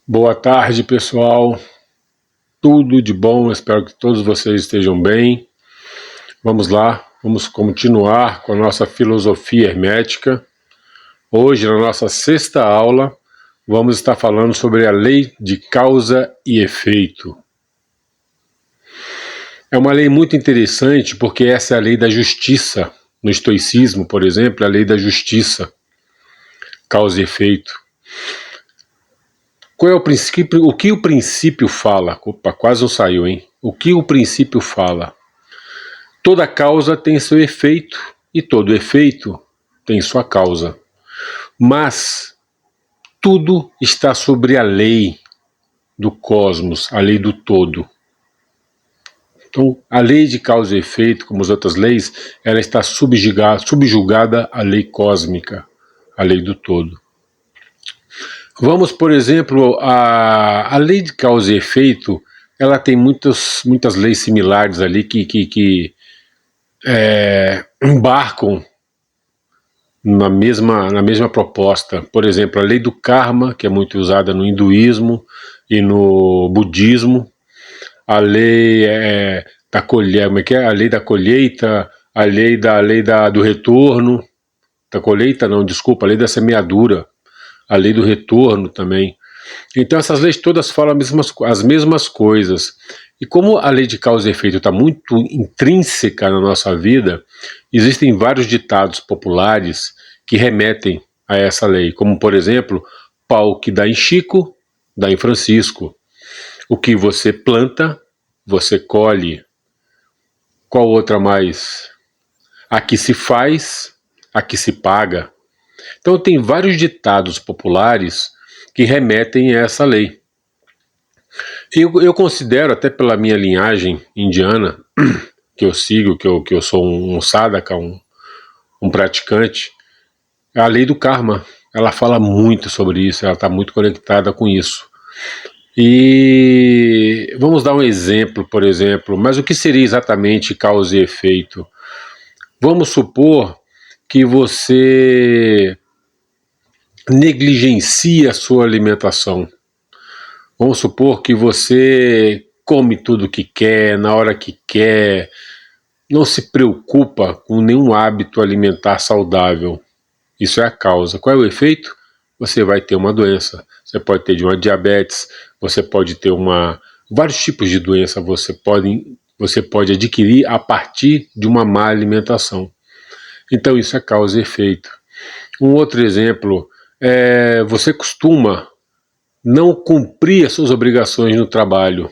Boa tarde, pessoal. Tudo de bom, espero que todos vocês estejam bem. Vamos lá, vamos continuar com a nossa filosofia hermética. Hoje, na nossa sexta aula, vamos estar falando sobre a lei de causa e efeito. É uma lei muito interessante porque essa é a lei da justiça. No estoicismo, por exemplo, é a lei da justiça, causa e efeito. Qual é o princípio? O que o princípio fala? Opa, quase não saiu, hein? O que o princípio fala? Toda causa tem seu efeito e todo efeito tem sua causa. Mas tudo está sobre a lei do cosmos, a lei do todo. Então, a lei de causa e efeito, como as outras leis, ela está subjugada à lei cósmica, a lei do todo. Vamos, por exemplo, a lei de causa e efeito, ela tem muitas leis similares ali que embarcam na mesma proposta. Por exemplo, a lei do karma, que é muito usada no hinduísmo e no budismo, a lei da colheita, como é que é? A lei da colheita, a lei do retorno, da colheita não, desculpa, a lei da semeadura, a lei do retorno também. Então essas leis todas falam as mesmas coisas. E como a lei de causa e efeito está muito intrínseca na nossa vida, existem vários ditados populares que remetem a essa lei, como por exemplo, pau que dá em Chico, dá em Francisco. O que você planta, você colhe. Qual outra mais? Aqui se faz, aqui se paga. Então tem vários ditados populares que remetem a essa lei. Eu considero, até pela minha linhagem indiana, que eu sigo, que eu sou um sadhaka, um praticante, a lei do karma, ela fala muito sobre isso, ela está muito conectada com isso. E vamos dar um exemplo, por exemplo, mas o que seria exatamente causa e efeito? Vamos supor que você negligencia a sua alimentação. Vamos supor que você come tudo que quer, na hora que quer, não se preocupa com nenhum hábito alimentar saudável. Isso é a causa. Qual é o efeito? Você vai ter uma doença. Você pode ter uma diabetes, você pode ter vários tipos de doença você pode adquirir a partir de uma má alimentação. Então isso é causa e efeito. Um outro exemplo é você costuma não cumprir as suas obrigações no trabalho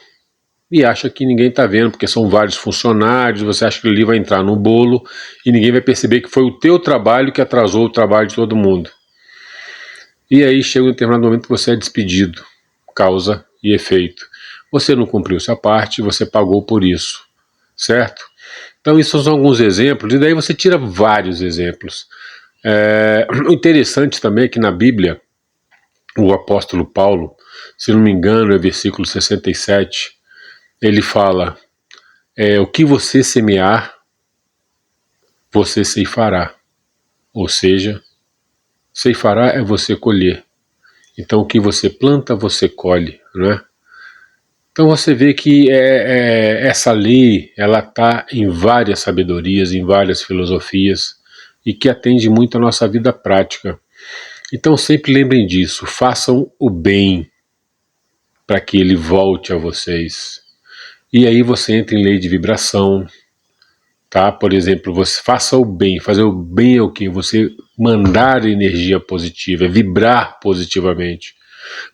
e acha que ninguém está vendo, porque são vários funcionários, você acha que ele vai entrar no bolo e ninguém vai perceber que foi o teu trabalho que atrasou o trabalho de todo mundo. E aí chega um determinado momento que você é despedido, causa e efeito. Você não cumpriu sua parte, você pagou por isso, certo? Então isso são alguns exemplos, e daí você tira vários exemplos. O interessante também é que na Bíblia, o apóstolo Paulo, se não me engano é versículo 67, ele fala, o que você semear, você ceifará. Ou seja, ceifará é você colher. Então o que você planta, você colhe, né? Então você vê que essa lei, ela está em várias sabedorias, em várias filosofias, e que atende muito à nossa vida prática. Então sempre lembrem disso, façam o bem para que ele volte a vocês. E aí você entra em lei de vibração, tá? Por exemplo, você faça o bem. Fazer o bem é o quê? Você mandar energia positiva, vibrar positivamente,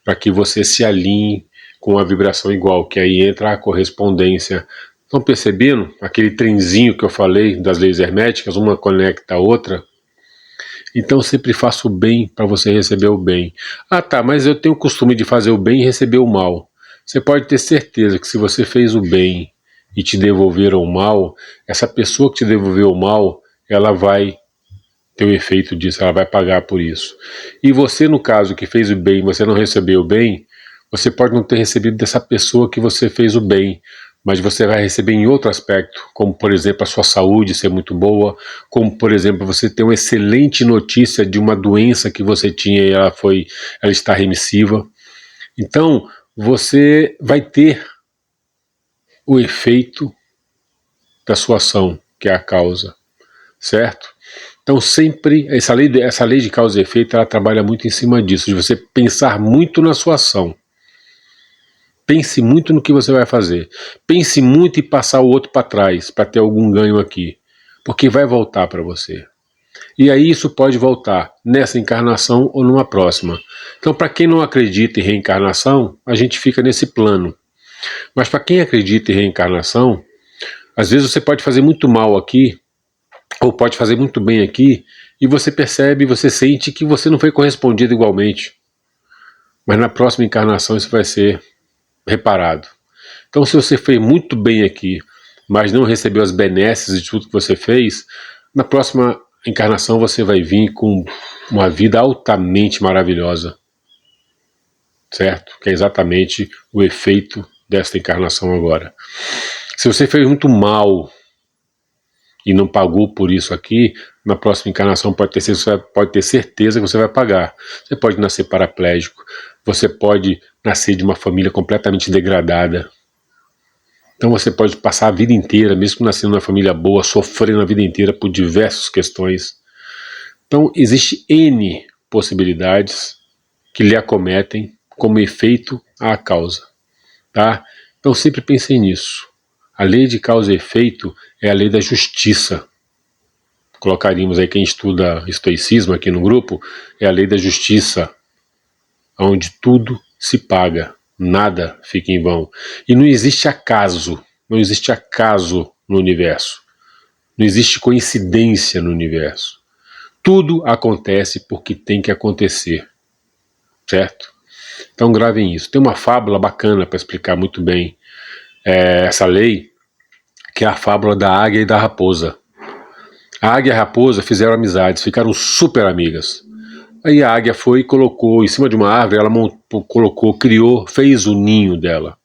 para que você se alinhe com a vibração igual, que aí entra a correspondência. Estão percebendo aquele trenzinho que eu falei das leis herméticas, uma conecta a outra? Então sempre faça o bem para você receber o bem. Ah tá, mas eu tenho o costume de fazer o bem e receber o mal. Você pode ter certeza que se você fez o bem e te devolveram o mal, essa pessoa que te devolveu o mal, ela vai ter o efeito disso, ela vai pagar por isso. E você, no caso, que fez o bem, você não recebeu o bem, você pode não ter recebido dessa pessoa que você fez o bem, mas você vai receber em outro aspecto, como por exemplo a sua saúde ser muito boa, como por exemplo você ter uma excelente notícia de uma doença que você tinha e ela está remissiva. Então, você vai ter o efeito da sua ação, que é a causa, certo? Então sempre, essa lei de causa e efeito, ela trabalha muito em cima disso, de você pensar muito na sua ação. Pense muito no que você vai fazer. Pense muito em passar o outro para trás, para ter algum ganho aqui. Porque vai voltar para você. E aí isso pode voltar nessa encarnação ou numa próxima. Então, para quem não acredita em reencarnação, a gente fica nesse plano. Mas para quem acredita em reencarnação, às vezes você pode fazer muito mal aqui, ou pode fazer muito bem aqui, e você percebe, você sente que você não foi correspondido igualmente. Mas na próxima encarnação isso vai ser reparado. Então, se você fez muito bem aqui, mas não recebeu as benesses de tudo que você fez, na próxima encarnação você vai vir com uma vida altamente maravilhosa, certo? Que é exatamente o efeito desta encarnação agora. Se você fez muito mal e não pagou por isso aqui, na próxima encarnação pode ter certeza que você vai pagar. Você pode nascer paraplégico, você pode nascer de uma família completamente degradada. Então você pode passar a vida inteira, mesmo nascendo numa família boa, sofrendo a vida inteira por diversas questões. Então existe N possibilidades que lhe acometem como efeito à causa, tá? Então sempre pensem nisso. A lei de causa e efeito é a lei da justiça. Colocaríamos aí quem estuda estoicismo aqui no grupo, é a lei da justiça, onde tudo se paga, nada fica em vão. E não existe acaso, não existe acaso no universo. Não existe coincidência no universo. Tudo acontece porque tem que acontecer, certo? Então gravem isso. Tem uma fábula bacana para explicar muito bem essa lei, que é a fábula da águia e da raposa. A águia e a raposa fizeram amizades, ficaram super amigas. Aí a águia foi e colocou em cima de uma árvore, ela criou, fez o ninho dela.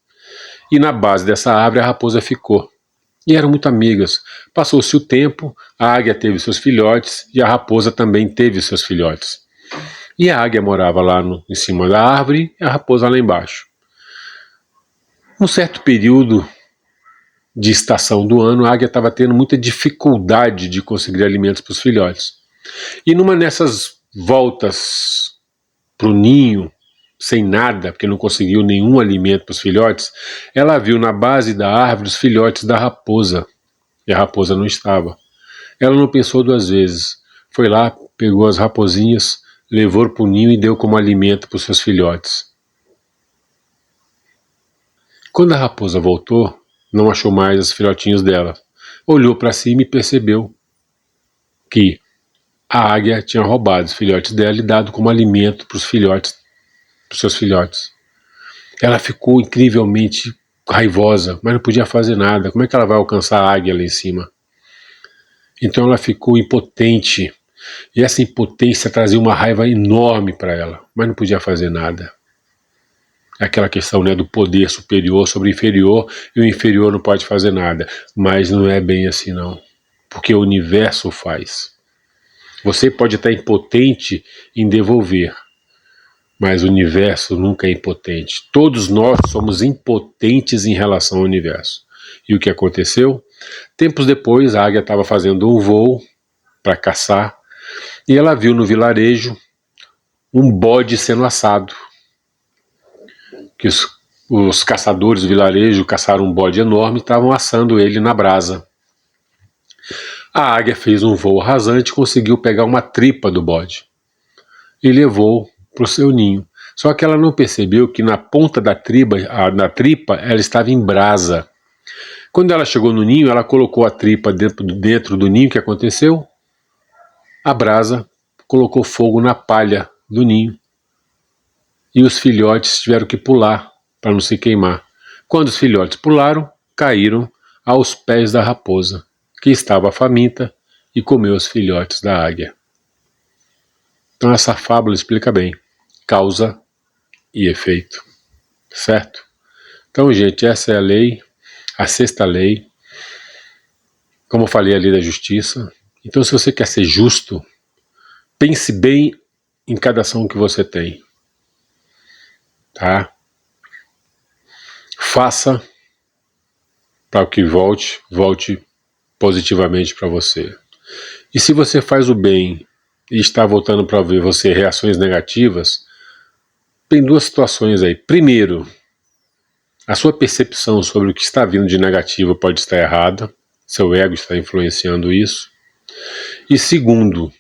E na base dessa árvore a raposa ficou. E eram muito amigas. Passou-se o tempo, a águia teve seus filhotes e a raposa também teve seus filhotes. E a águia morava lá em cima da árvore e a raposa lá embaixo. Um certo período de estação do ano, a águia estava tendo muita dificuldade de conseguir alimentos para os filhotes. E numa dessas voltas para o ninho, sem nada, porque não conseguiu nenhum alimento para os filhotes, ela viu na base da árvore os filhotes da raposa. E a raposa não estava. Ela não pensou duas vezes. Foi lá, pegou as raposinhas, levou para o ninho e deu como alimento para os seus filhotes. Quando a raposa voltou, não achou mais os filhotinhos dela. Olhou para cima e percebeu que a águia tinha roubado os filhotes dela e dado como alimento para os seus filhotes. Ela ficou incrivelmente raivosa, mas não podia fazer nada. Como é que ela vai alcançar a águia lá em cima? Então ela ficou impotente. E essa impotência trazia uma raiva enorme para ela, mas não podia fazer nada. Aquela questão, né, do poder superior sobre inferior, e o inferior não pode fazer nada. Mas não é bem assim não, porque o universo faz. Você pode estar impotente em devolver, mas o universo nunca é impotente. Todos nós somos impotentes em relação ao universo. E o que aconteceu? Tempos depois, a águia estava fazendo um voo para caçar, e ela viu no vilarejo um bode sendo assado. Que os caçadores do vilarejo caçaram um bode enorme e estavam assando ele na brasa. A águia fez um voo rasante e conseguiu pegar uma tripa do bode e levou para o seu ninho. Só que ela não percebeu que na ponta da tripa ela estava em brasa. Quando ela chegou no ninho, ela colocou a tripa dentro do ninho. O que aconteceu? A brasa colocou fogo na palha do ninho e os filhotes tiveram que pular para não se queimar. Quando os filhotes pularam, caíram aos pés da raposa, que estava faminta e comeu os filhotes da águia. Então essa fábula explica bem causa e efeito, certo? Então, gente, essa é a lei, a sexta lei. Como eu falei, a lei da justiça. Então, se você quer ser justo, pense bem em cada ação que você tem, tá? faça para que volte positivamente para você. E se você faz o bem e está voltando para ver você reações negativas, tem duas situações aí. Primeiro, a sua percepção sobre o que está vindo de negativo pode estar errada, seu ego está influenciando isso. E segundo,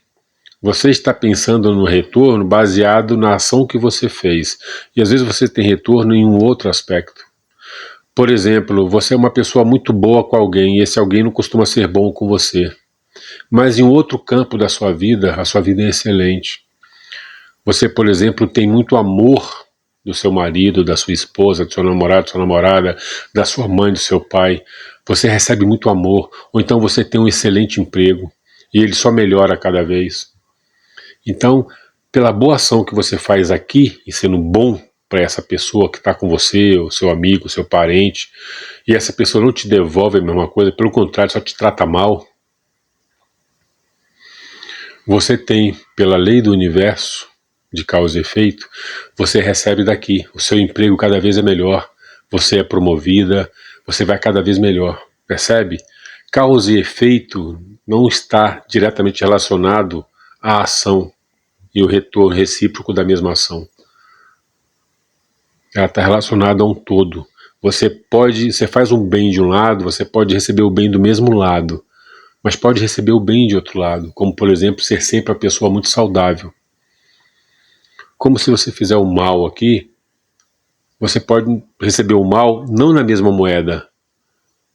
você está pensando no retorno baseado na ação que você fez. E às vezes você tem retorno em um outro aspecto. Por exemplo, você é uma pessoa muito boa com alguém e esse alguém não costuma ser bom com você. Mas em outro campo da sua vida, a sua vida é excelente. Você, por exemplo, tem muito amor do seu marido, da sua esposa, do seu namorado, da sua namorada, da sua mãe, do seu pai. Você recebe muito amor. Ou então você tem um excelente emprego e ele só melhora a cada vez. Então, pela boa ação que você faz aqui, e sendo bom para essa pessoa que está com você, o seu amigo, o seu parente, e essa pessoa não te devolve a mesma coisa, pelo contrário, só te trata mal, você tem, pela lei do universo, de causa e efeito, você recebe daqui, o seu emprego cada vez é melhor, você é promovida, você vai cada vez melhor, percebe? Causa e efeito não está diretamente relacionado à ação e o retorno recíproco da mesma ação. Ela está relacionada a um todo. Você faz um bem de um lado, você pode receber o bem do mesmo lado, mas pode receber o bem de outro lado, como por exemplo, ser sempre uma pessoa muito saudável. Como se você fizer o mal aqui, você pode receber o mal não na mesma moeda,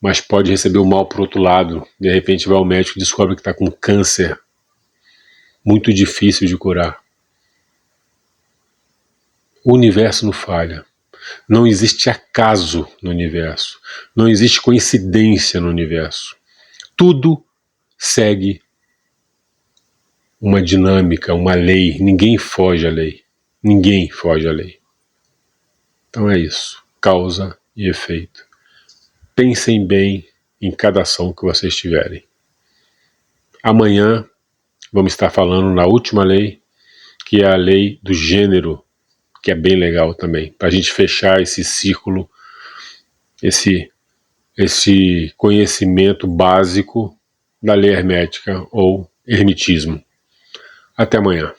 mas pode receber o mal por outro lado. De repente vai ao médico e descobre que está com câncer, muito difícil de curar. O universo não falha. Não existe acaso no universo. Não existe coincidência no universo. Tudo segue uma dinâmica, uma lei. Ninguém foge à lei. Ninguém foge à lei. Então é isso. Causa e efeito. Pensem bem em cada ação que vocês tiverem. Amanhã vamos estar falando na última lei, que é a lei do gênero, que é bem legal também, para a gente fechar esse círculo, esse conhecimento básico da lei hermética ou hermetismo. Até amanhã.